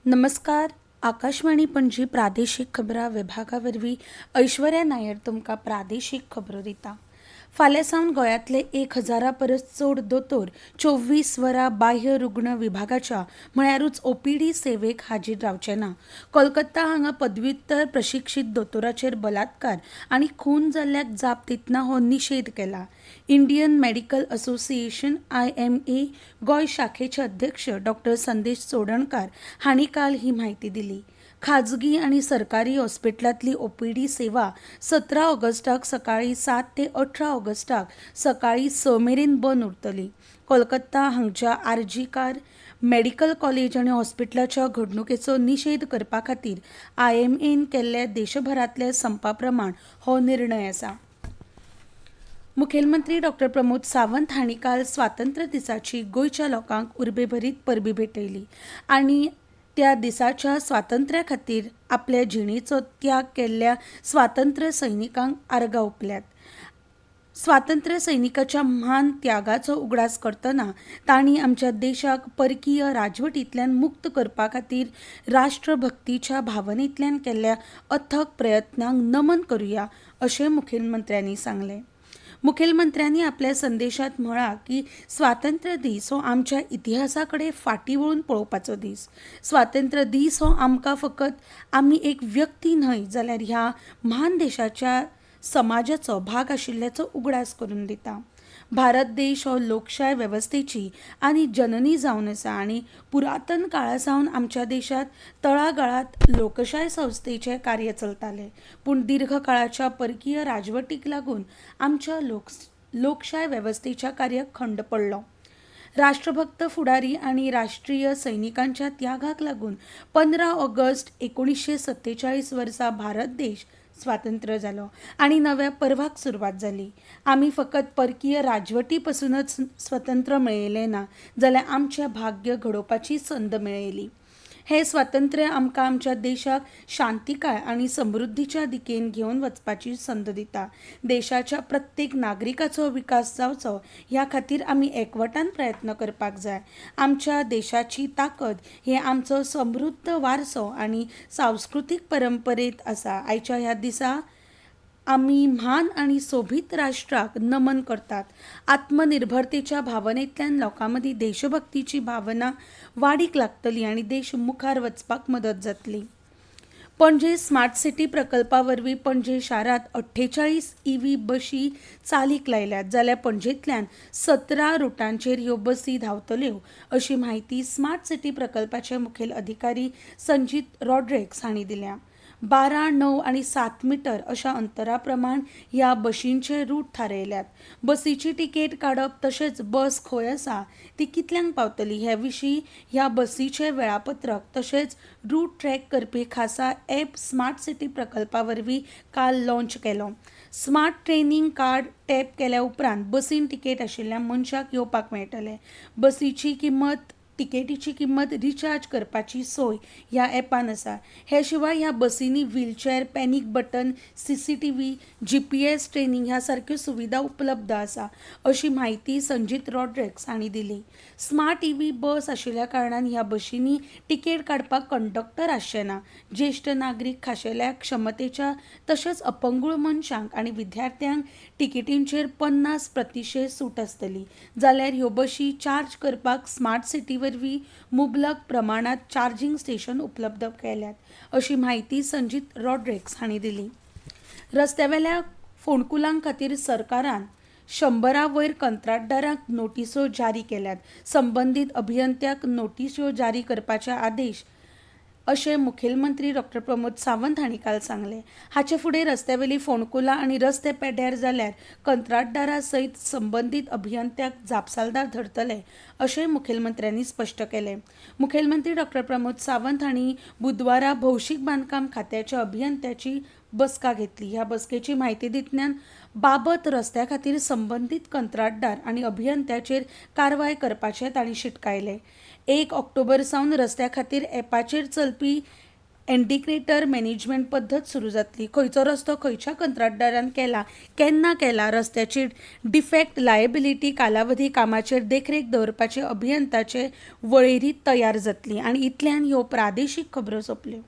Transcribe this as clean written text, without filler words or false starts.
नमस्कार. आकाशवाणी पणजी प्रादेशीक खबरां विभागावरवीं ऐश्वर्या नायर तुमकां प्रादेशीक खबरो दिता. फाल्यां सावन गोंयांतले 1000 परस चड दोतोर 24 वरां बाह्य रुग्ण विभागाच्या म्हळ्यारूच ओपीडी सेवेक हाजीर रावचे ना. कोलकाता हांगा पदव्युत्तर प्रशिक्षीत दोतोराचेर बलात्कार आनी खून जाल्ल्याक जाप दितना हो निशेध केला. Indian medical association IMA Goa शाखेचे अध्यक्ष डॉ. संदेश चोडणकार हांणी काल ही म्हायती दिली. खाजगी आणि सरकारी हॉस्पिटलांतली ओपीडी सेवा 17 ऑगस्टाक सकाळी 7 ते 18 ऑगस्टाक सकाळी 6 मेरेन बंद उरतली. कोलकाता हांगच्या आरजीकार मेडिकल कॉलेज आनी हॉस्पिटलाच्या घडणुकेचो निशेध करपा खातीर IMAन केल्ल्या देशभरांतल्या संपा प्रमाण हो निर्णय आसा. मुखेलमंत्री डॉ. प्रमोद सावंत हांणी काल स्वातंत्र्य दिसाची गोंयच्या लोकांक उर्बेभरीत परबी भेटयली आनी त्या दिसाच्या स्वातंत्र्या खातीर आपल्या जिणेचो त्याग केल्ल्या स्वातंत्र्य सैनिकांक आर्गां ओंपल्यात. स्वातंत्र्य सैनिकाच्या म्हान त्यागाचो उगडास करतना तांणी आमच्या देशाक परकीय राजवटींतल्यान मुक्त करपा खातीर राष्ट्रभक्तीच्या भावनेंतल्यान केल्ल्या अथक प्रयत्नांक नमन करुया अशें मुखेलमंत्र्यांनी सांगलें. मुखेलमंत्र्यांनी आपल्या संदेशात म्हळां की स्वातंत्र्य दीस हो आमच्या इतिहासा कडेन फाटीं वळून पळोवपाचो दीस. स्वातंत्र्य दीस हो आमकां फकत आमी एक व्यक्ती न्हय जाल्यार ह्या म्हान देशाच्या समाजाचो भाग आशिल्ल्याचो उगडास करून दिता. भारत देश हो लोकशाय वेवस्थेची आनी जननी जावन आसा आनी पुरातन काळा सावन आमच्या देशांत तळागाळात लोकशाय संस्थेचे कार्य चलताले. पूण दीर्घ काळाच्या परकीय राजवटीक लागून आमच्या लोकशाय वेवस्थेच्या कार्याक खंड पडलो. राष्ट्रभक्त फुडारी आनी राष्ट्रीय सैनिकांच्या त्यागाक लागून 15 ऑगस्ट 1947 वर्सा भारत देश स्वातंत्र्य जालो आनी नव्या पर्वाक सुरवात जाली. आमी फकत परकीय राजवटी पासूनच स्वतंत्र मेळयलें ना जाल्यार आमचें भाग्य घडोवपाची संद मेळयली. हे स्वातंत्र्य आमकां आमच्या देशाक शांतिकाय आनी समृद्धीच्या दिकेन घेवन वचपाची संद दिता. देशाच्या प्रत्येक नागरिकाचो विकास जावचो ह्या खातीर आमी एकवटान प्रयत्न करपाक जाय. आमच्या देशाची ताकद हे आमचो समृद्ध वारसो आनी सांस्कृतीक परंपरेंत आसा. आयच्या ह्या दिसा आमी म्हान आनी सोबीत राष्ट्राक नमन करतात. आत्मनिर्भरतेच्या भावनेंतल्यान लोकां मदीं देशभक्तीची भावना वाडीक लागतली आनी देश मुखार वचपाक मदत जातली. पणजे स्मार्ट सिटी प्रकल्पा वरवीं पणजे शारांत 48 EV बशी चालीक लायल्यात जाल्यार पणजेंतल्यान 17 रुटांचेर ह्यो बसी धांवतल्यो अशी म्हायती स्मार्ट सिटी प्रकल्पाचे मुखेल अधिकारी संजीत रॉड्रिक्स हांणी दिल्या. 12, 9 आनी 7 मीटर अशा अंतरा प्रमाण ह्या बशींचे रूट थारायल्यात. बसीची तिकेट काडप तशेंच बस खंय आसा ती कितल्यांक पावतली हे विशीं ह्या बसीचे वेळापत्रक तशेंच रूट ट्रॅक करपी खासा ॲप स्मार्ट सिटी प्रकल्पा वरवीं काल लॉन्च केलो. स्मार्ट ट्रेनिंग कार्ड टॅप केल्या उपरांत बसीन तिकेट आशिल्ल्या मनशाक येवपाक मेळटलें. बसीची किंमत तिकेटीची किंमत रिचार्ज करपाची सोय ह्या ॲपान आसा. हे शिवाय ह्या बसींनी wheelchair, panic button, CCTV, GPS training ह्या सारक्यो सुविधा उपलब्ध आसा अशी म्हायती संजीत रॉड्रिक्स हांणी दिली. स्मार्ट EV बस आशिल्ल्या कारणान ह्या बशींनी तिकेट काडपाक कंडक्टर आसचे ना. ज्येश्ठ नागरीक, खाशेल्या क्षमतेच्या तशेंच अपंगूळ मनशांक आनी विद्यार्थ्यांक तिकेटींचेर 50% सूट आसतली. जाल्यार ह्यो बशी चार्ज करपाक स्मार्ट सिटी वरवीं मुबलक प्रमाणात चार्जिंग स्टेशन उपलब्ध केल्यात अशी म्हायती संजीत रॉड्रिक्स हांणी दिली. रस्त्यावेल्या फोंडकुलां खातीर सरकारान 100 वयर कंत्राटदारांक नोटीसो जारी केल्यात. संबंदीत अभियंत्याक नोटीसो जारी करपाचे आदेश अशें मुखेलमंत्री डॉ. प्रमोद सावंत हांणी काल सांगलें. हाचे फुडें रस्त्यावेली फोंडकुलां आनी रस्ते पेड्ड्यार जाल्यार कंत्राटदारा सयत संबंदीत अभियंत्याक जापसालदार धरतले अशें मुखेलमंत्र्यांनी स्पश्ट केलें. मुखेलमंत्री डॉ. प्रमोद सावंत हांणी बुधवारा भौशीक बांदकाम खात्याच्या अभियंत्याची बसका घेतली. ह्या बसकेची म्हायती दितल्यान बाबत रस्त्या खातीर संबंदीत कंत्राटदार आनी अभियंत्याचेर कारवाय करपाचें तांणी शिटकायलें. 1 ऑक्टोबर सावन रस्त्या खातीर ॲपाचेर चलपी इंटिग्रेटर मॅनेजमेंट पद्दत सुरू जातली. खंयचो रस्तो खंयच्या कंत्राटदारान केला, केन्ना केला, रस्त्याची डिफेक्ट लायबिलिटी, कालावधी, कामाचेर देखरेख दवरपाचे अभियंताचे वळेरी तयार जातली. आनी इतल्यान ह्यो प्रादेशीक खबरो सोंपल्यो.